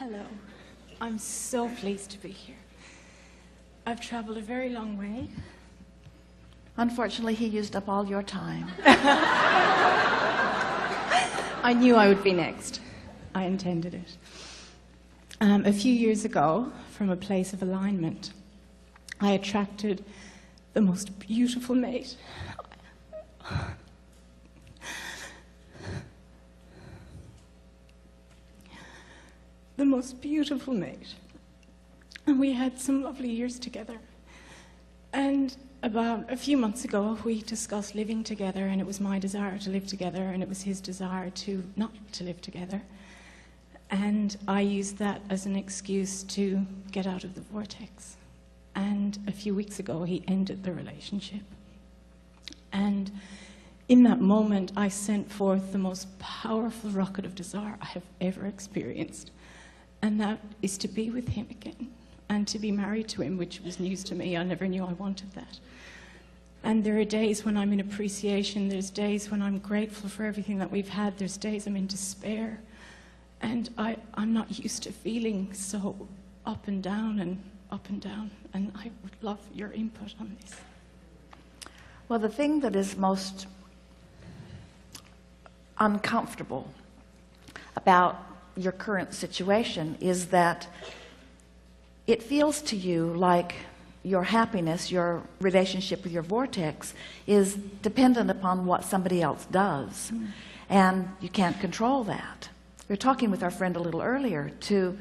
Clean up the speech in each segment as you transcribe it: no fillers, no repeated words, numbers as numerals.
Hello. I'm so pleased to be here. I've traveled a very long way. Unfortunately, he used up all your time. I knew I would be next. I intended it. A few years ago, from a place of alignment, I attracted the most beautiful mate. The most beautiful mate. And we had some lovely years together. And about a few months ago, we discussed living together, and it was my desire to live together, and it was his desire to not to live together. And I used that as an excuse to get out of the vortex. And a few weeks ago, he ended the relationship. And in that moment, I sent forth the most powerful rocket of desire I have ever experienced. And that is to be with him again, and to be married to him, which was news to me. I never knew I wanted that. And there are days when I'm in appreciation. There's days when I'm grateful for everything that we've had. There's days I'm in despair. And I'm not used to feeling so up and down and up and down. And I would love your input on this. Well, the thing that is most uncomfortable about your current situation is that it feels to you like your happiness, your relationship with your vortex, is dependent upon what somebody else does. And you can't control that. We were talking with our friend a little earlier, to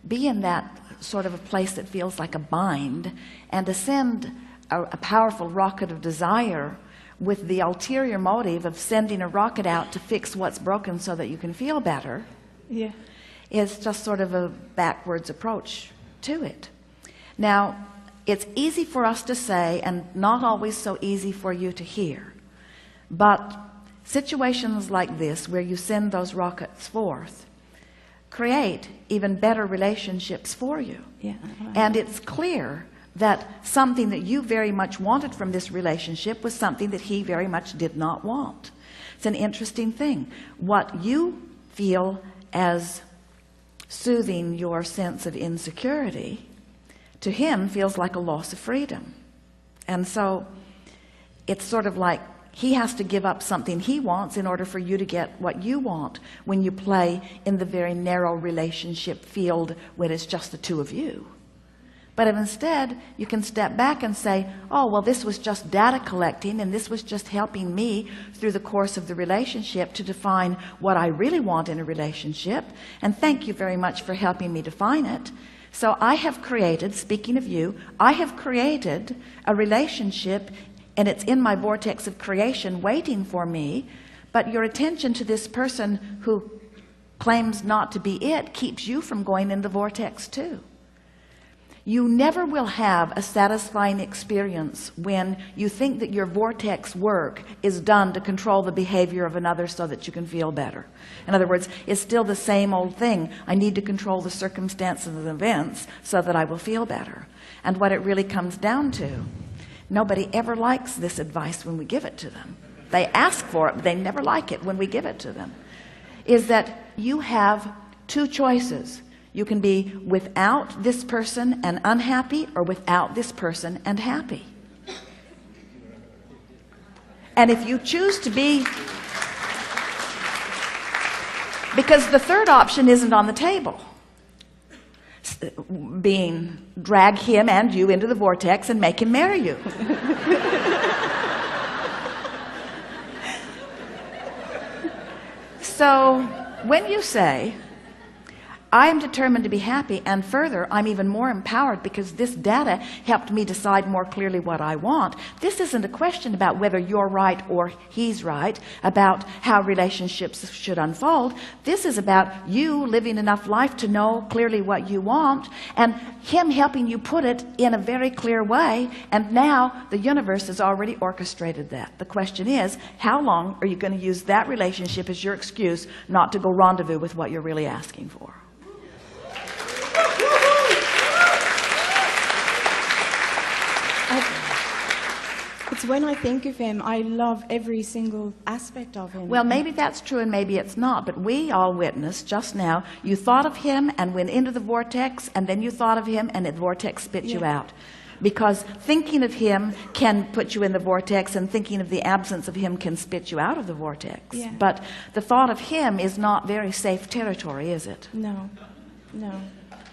be in that sort of a place that feels like a bind, and to send a powerful rocket of desire with the ulterior motive of sending a rocket out to fix what's broken so that you can feel better. Yeah. Is just sort of a backwards approach to it. Now, it's easy for us to say, and not always so easy for you to hear, but situations like this, where you send those rockets forth, create even better relationships for you. Yeah. And it's clear that something that you very much wanted from this relationship was something that he very much did not want. It's an interesting thing. What you feel as soothing your sense of insecurity, to him feels like a loss of freedom. And so it's sort of like he has to give up something he wants in order for you to get what you want, when you play in the very narrow relationship field when it's just the two of you. But if instead you can step back and say, oh, well, this was just data collecting, and this was just helping me through the course of the relationship to define what I really want in a relationship, and thank you very much for helping me define it. So I have created, speaking of you, I have created a relationship, and it's in my vortex of creation waiting for me, but your attention to this person who claims not to be it keeps you from going in the vortex too. You never will have a satisfying experience when you think that your vortex work is done to control the behavior of another so that you can feel better. In other words, it's still the same old thing. I need to control the circumstances and events so that I will feel better. And what it really comes down to, nobody ever likes this advice when we give it to them. They ask for it, but they never like it when we give it to them, is that you have two choices. You can be without this person and unhappy, or without this person and happy. And if you choose to be, because the third option isn't on the table, being drag him and you into the vortex and make him marry you. So when you say, I am determined to be happy, and further, I'm even more empowered because this data helped me decide more clearly what I want. This isn't a question about whether you're right or he's right, about how relationships should unfold. This is about you living enough life to know clearly what you want, and him helping you put it in a very clear way, and now the universe has already orchestrated that. The question is, how long are you going to use that relationship as your excuse not to go rendezvous with what you're really asking for? It's when I think of him, I love every single aspect of him. Well, maybe that's true and maybe it's not, but we all witnessed just now, you thought of him and went into the vortex, and then you thought of him and the vortex spit you out. Because thinking of him can put you in the vortex, and thinking of the absence of him can spit you out of the vortex. Yeah. But the thought of him is not very safe territory, is it? No, no.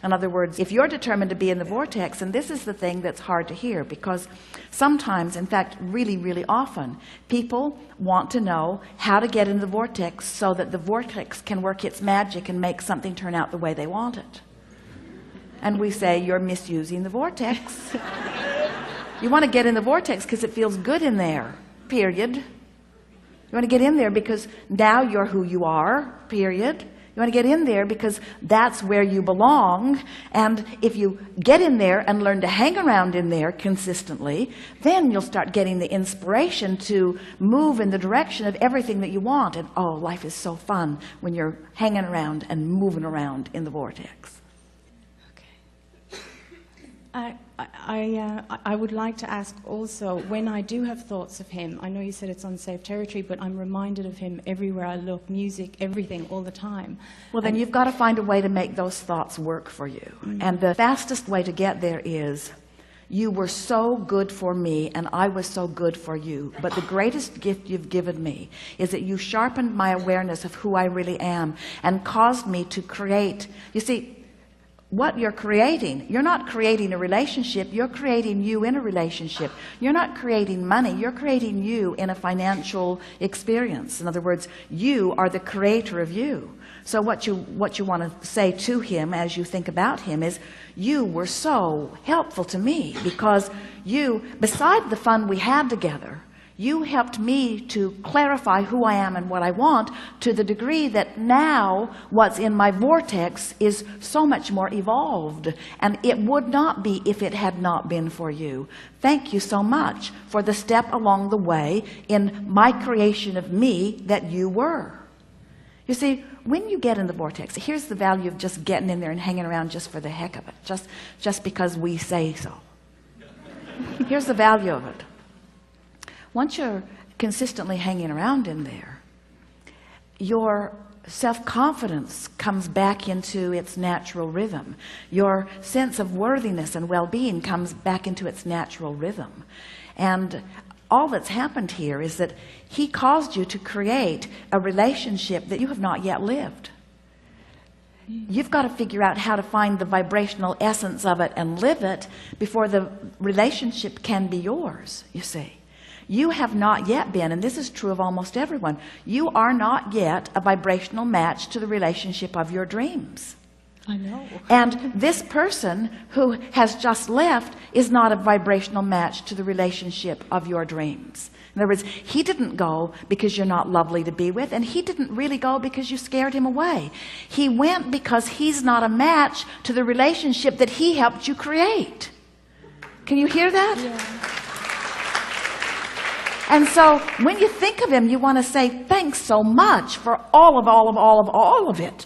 In other words, if you're determined to be in the vortex, and this is the thing that's hard to hear, because sometimes, in fact, really, really often, people want to know how to get in the vortex so that the vortex can work its magic and make something turn out the way they want it. And we say, you're misusing the vortex. You want to get in the vortex because it feels good in there, period. You want to get in there because now you're who you are, period. You want to get in there because that's where you belong. And if you get in there and learn to hang around in there consistently, then you'll start getting the inspiration to move in the direction of everything that you want. And oh, life is so fun when you're hanging around and moving around in the vortex. I would like to ask also, when I do have thoughts of him, I know you said it's unsafe territory, but I'm reminded of him everywhere I look, music, everything, all the time. Well, then you've got to find a way to make those thoughts work for you. And the fastest way to get there is, you were so good for me and I was so good for you, but the greatest gift you've given me is that you sharpened my awareness of who I really am and caused me to create. You see, what you're creating, you're not creating a relationship, you're creating you in a relationship. You're not creating money, you're creating you in a financial experience. In other words, you are the creator of you. So what you want to say to him as you think about him is, you were so helpful to me, because you, beside the fun we had together, you helped me to clarify who I am and what I want, to the degree that now what's in my vortex is so much more evolved. And it would not be if it had not been for you. Thank you so much for the step along the way in my creation of me that you were. You see, when you get in the vortex, here's the value of just getting in there and hanging around just for the heck of it, just because we say so. Here's the value of it. Once you're consistently hanging around in there, your self-confidence comes back into its natural rhythm. Your sense of worthiness and well-being comes back into its natural rhythm. And all that's happened here is that he caused you to create a relationship that you have not yet lived. You've got to figure out how to find the vibrational essence of it and live it before the relationship can be yours, you see. You have not yet been, and this is true of almost everyone, you are not yet a vibrational match to the relationship of your dreams. I know. And this person who has just left is not a vibrational match to the relationship of your dreams. In other words, he didn't go because you're not lovely to be with, and he didn't really go because you scared him away. He went because he's not a match to the relationship that he helped you create. Can you hear that? Yeah. And so when you think of him, you want to say, thanks so much for all of it.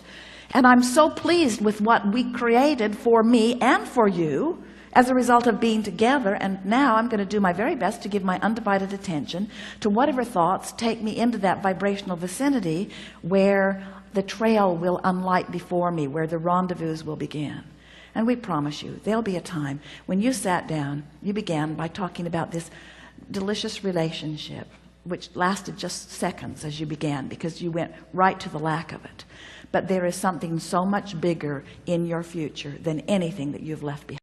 And I'm so pleased with what we created for me and for you as a result of being together. And now I'm going to do my very best to give my undivided attention to whatever thoughts take me into that vibrational vicinity where the trail will unlight before me, where the rendezvous will begin. And we promise you, there'll be a time when you sat down, you began by talking about this delicious relationship, which lasted just seconds as you began, because you went right to the lack of it. But there is something so much bigger in your future than anything that you've left behind.